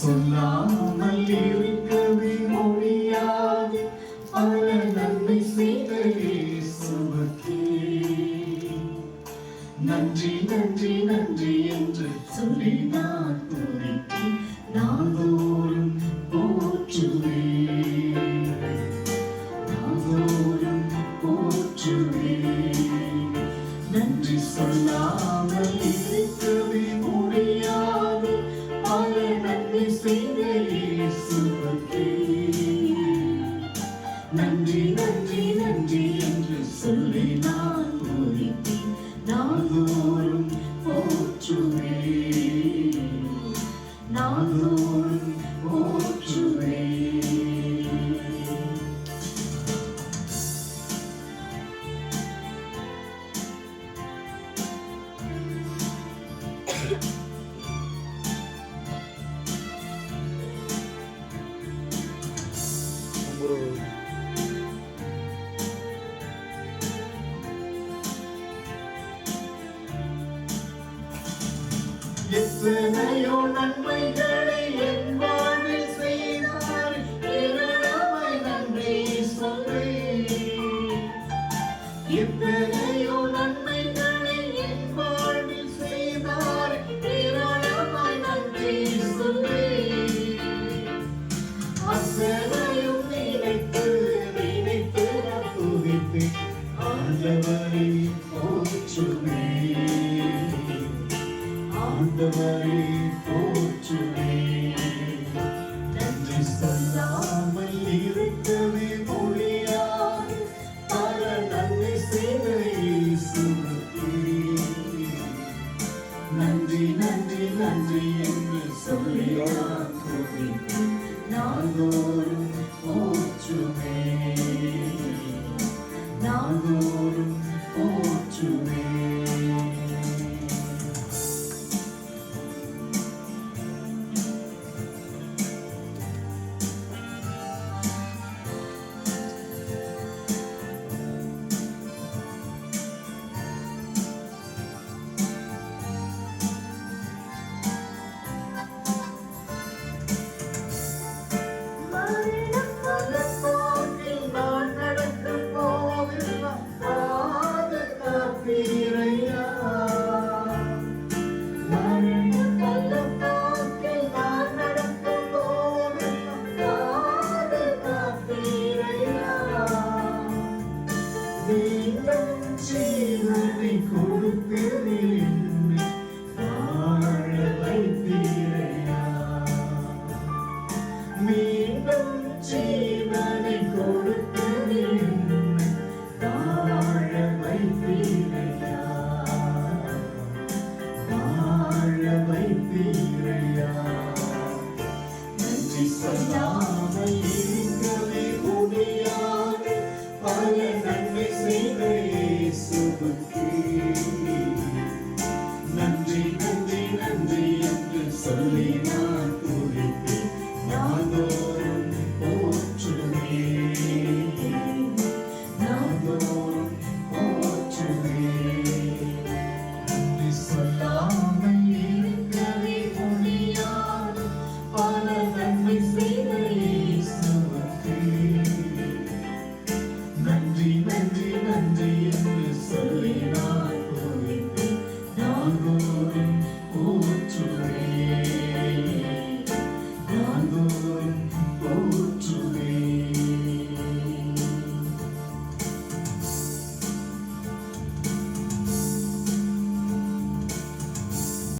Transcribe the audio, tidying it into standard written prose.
சொல்லாமல் இருக்கவே முடியாது பல நன்மை செய்த இயேசுவுக்கே நன்றி நன்றி நன்றி என்று சொல்லி நான் துதித்தேன் நாள்தோறும் போற்றுவேன் நாள்தோறும் போற்றுவேன் நன்றி சொல்லாமல் இருக்கவே முடியாது பல நன்மை செய்த இயேசுவுக்கே நன்றி நன்றி நன்றி என்று சொல்லி நான் துதித்தேன் நாள்தோறும் போற்றுவேன் நாள்தோறும் போற்றுவேன். எத்தனையோ நன்மைகளை என் வாழ்வில் செய்தார் ஏராளமாய் நன்றி சொல்வேன் எத்தனையோ நன்மைகளை என் வாழ்வில் செய்தார் ஏராளமாய் நன்றி சொல்வேன் அத்தனையும் நினைத்து நினைத்து நான் துதித்தேன் ஆண்டவரை போற்றுவேன் ஆண்டவரே